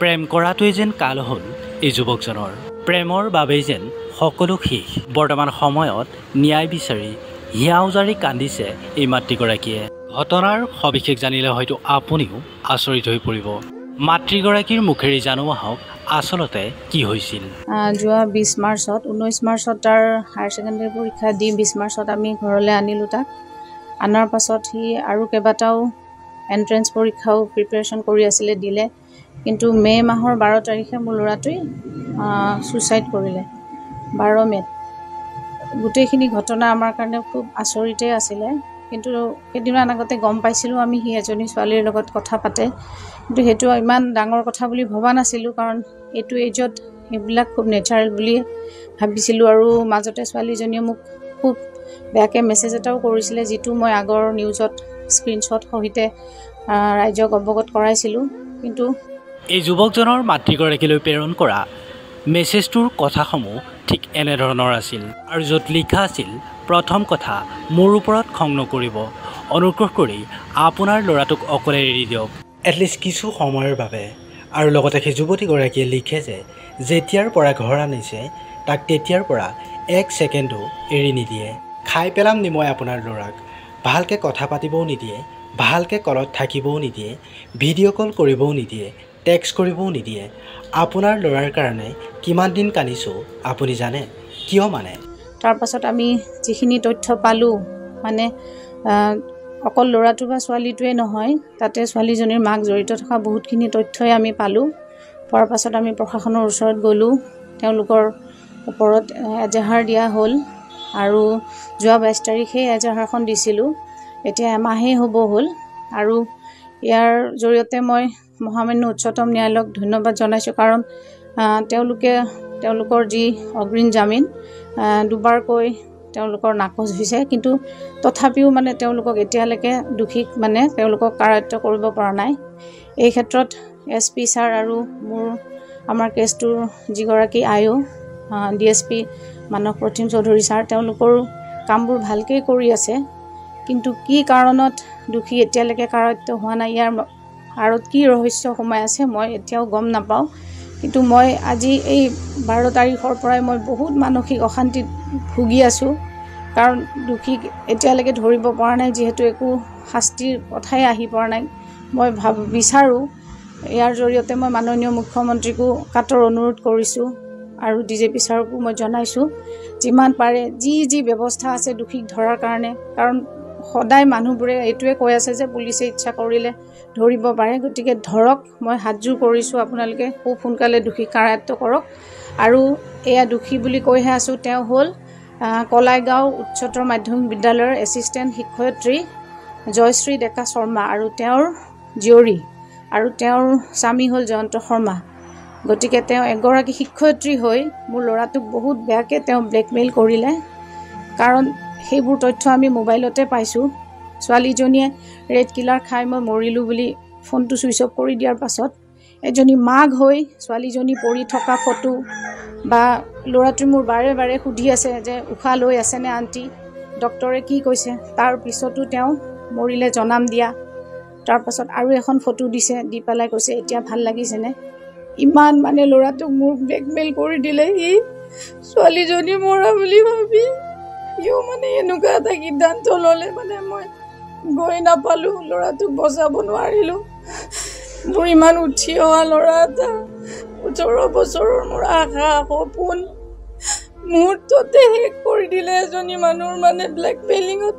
প্ৰেম কৰাটোৱে যেন কাল হ'ল এই যুৱকজনৰ প্ৰেমৰ বাবেই যেন সকলো শেষ বৰ্তমান সময়ত ন্যায় বিচাৰি হিয়া উজাৰি কান্দিছে এই মাতৃগৰাকীয়ে ঘটনাৰ সবিশেষ জানিলে হয়তো আপুনিও আচৰিত হৈ পৰিব মাতৃগৰাকীৰ মুখেৰে জানো আহক আচলতে কি হৈছিল যোৱা 20 মাৰ্চত 19 মাৰ্চত তাৰ হায়াৰ ছেকেণ্ডাৰী পৰীক্ষা দি 20 মাৰ্চত আমি ঘৰলৈ আনিলোঁ তাক আনাৰ পাছত সি আৰু কেইবাটাও এণ্ট্ৰেন্স পৰীক্ষাও প্ৰিপেৰেশ্যন কৰি আছিলে দিলে কিন্তু মে মাহৰ 12 তাৰিখে মোৰ ল'ৰাটোৱে ছুইচাইড কৰিলে 12 মেত গোটেইখিনি ঘটনা আমাৰ কাৰণে খুব আচৰিতেই আছিলে কিন্তু কেইদিনমান আগতে গম পাইছিলোঁ আমি সি এজনী ছোৱালীৰ লগত কথা পাতে কিন্তু সেইটো ইমান ডাঙৰ কথা বুলি ভবা নাছিলোঁ কাৰণ এইটো এজত এইবিলাক খুব নেচাৰেল বুলি ভাবিছিলোঁ আৰু মাজতে ছোৱালীজনীয়ে মোক খুব বেয়াকৈ মেছেজ এটাও কৰিছিলে যিটো মই আগৰ নিউজত স্ক্ৰীনশ্বট সহিতে ৰাইজক অৱগত কৰাইছিলোঁ কিন্তু এই যুৱকজনৰ মাতৃগৰাকীলৈ প্ৰেৰণ কৰা মেছেজটোৰ কথাসমূহ ঠিক এনেধৰণৰ আছিল আৰু য'ত লিখা আছিল প্ৰথম কথা মোৰ ওপৰত খং নকৰিব অনুগ্ৰহ কৰি আপোনাৰ ল'ৰাটোক অকলে এৰি দিয়ক এটলিষ্ট কিছু সময়ৰ বাবে আৰু লগতে সেই যুৱতীগৰাকীয়ে লিখে যে যেতিয়াৰ পৰা ঘৰ আনিছে তাক তেতিয়াৰ পৰা 1 ছেকেণ্ডো এৰি নিদিয়ে খাই পেলাম নি মই আপোনাৰ ল'ৰাক ভালকৈ কথা পাতিবও নিদিয়ে ভালকৈ কলত থাকিবও নিদিয়ে ভিডিঅ' কল কৰিবও নিদিয়ে টেক্সট কৰিবও নিদিয়ে আপোনাৰ ল'ৰাৰ কাৰণে কিমান দিন কান্দিছোঁ আপুনি জানে কিয় মানে তাৰপাছত আমি যিখিনি তথ্য পালোঁ মানে অকল ল'ৰাটো বা ছোৱালীটোৱে নহয় তাতে ছোৱালীজনীৰ মাক জড়িত থকা বহুতখিনি তথ্যই আমি পালোঁ পোৱাৰ পাছত আমি প্ৰশাসনৰ ওচৰত গ'লোঁ তেওঁলোকৰ ওপৰত এজাহাৰ দিয়া হ'ল আৰু যোৱা 22 তাৰিখে এজাহাৰখন দিছিলোঁ এতিয়া এমাহেই হ'ব হ'ল আৰু ইয়াৰ জৰিয়তে মই মহামান্য উচ্চতম ন্যায়ালয়ক ধন্যবাদ জনাইছোঁ কাৰণ তেওঁলোকৰ যি অগ্ৰিম জামিন দুবাৰকৈ তেওঁলোকৰ নাকচ হৈছে কিন্তু তথাপিও মানে তেওঁলোকক এতিয়ালৈকে দোষীক মানে তেওঁলোকক কাৰায়ত্ব কৰিব পৰা নাই এই ক্ষেত্ৰত SP ছাৰ আৰু আমাৰ কেছটোৰ যিগৰাকী আইও DSP মানস প্ৰতিম চৌধুৰী ছাৰ তেওঁলোকৰো কামবোৰ ভালকৈ কৰি আছে কিন্তু কি কাৰণত দোষী এতিয়ালৈকে কাৰায়ত্ব হোৱা নাই ইয়াৰ আঁৰত কি ৰহস্য সোমাই আছে মই এতিয়াও গম নাপাওঁ কিন্তু মই আজি এই 12 তাৰিখৰ পৰাই মই বহুত মানসিক অশান্তিত ভুগি আছোঁ কাৰণ দোষীক এতিয়ালৈকে ধৰিব পৰা নাই যিহেতু একো শাস্তিৰ কথাই আহি পৰা নাই মই বিচাৰোঁ ইয়াৰ জৰিয়তে মই মাননীয় মুখ্যমন্ত্ৰীকো কাতৰ অনুৰোধ কৰিছোঁ আৰু DJP ছাৰকো মই জনাইছোঁ যিমান পাৰে যি ব্যৱস্থা আছে দোষীক ধৰাৰ কাৰণে কাৰণ সদায় মানুহবোৰে এইটোৱে কৈ আছে যে পুলিচে ইচ্ছা কৰিলে ধৰিব পাৰে গতিকে ধৰক মই হাতজোৰ কৰিছোঁ আপোনালোকে খুব সোনকালে দোষীক কাৰায়ত্ব কৰক আৰু এয়া দোষী বুলি কৈহে আছোঁ তেওঁ হ'ল কলাইগাঁও উচ্চতৰ মাধ্যমিক বিদ্যালয়ৰ এছিষ্টেণ্ট শিক্ষয়িত্ৰী জয়শ্ৰী ডেকা শৰ্মা আৰু তেওঁৰ জীয়ৰী আৰু তেওঁৰ স্বামী হ'ল জয়ন্ত শৰ্মা গতিকে তেওঁ এগৰাকী শিক্ষয়িত্ৰী হৈ মোৰ ল'ৰাটোক বহুত বেয়াকৈ তেওঁ ব্লেকমেইল কৰিলে কাৰণ সেইবোৰ তথ্য আমি মোবাইলতে পাইছোঁ ছোৱালীজনীয়ে ৰেড কিলাৰ খাই মই মৰিলোঁ বুলি ফোনটো ছুইচ অফ কৰি দিয়াৰ পাছত এজনী মাক হৈ ছোৱালীজনী পৰি থকা ফটো বা ল'ৰাটোৱে মোৰ বাৰে বাৰে সুধি আছে যে উশাহ লৈ আছেনে আণ্টি ডক্টৰে কি কৈছে তাৰ পিছতো তেওঁ মৰিলে জনাম দিয়া তাৰপাছত আৰু এখন ফটো দিছে দি পেলাই কৈছে এতিয়া ভাল লাগিছেনে ইমান মানে ল'ৰাটোক মোক ব্লেকমেইল কৰি দিলে সি ছোৱালীজনী মৰা বুলি ভাবি সিও মানে এনেকুৱা এটা সিদ্ধান্ত ল'লে মানে মই গৈ নাপালোঁ ল'ৰাটোক বচাব নোৱাৰিলোঁ মোৰ ইমান উঠি অহা ল'ৰা এটা 18 বছৰৰ মোৰ আশা সপোন মুহূৰ্ততে শেষ কৰি দিলে এজনী মানুহৰ মানে ব্লেকমেইলিঙত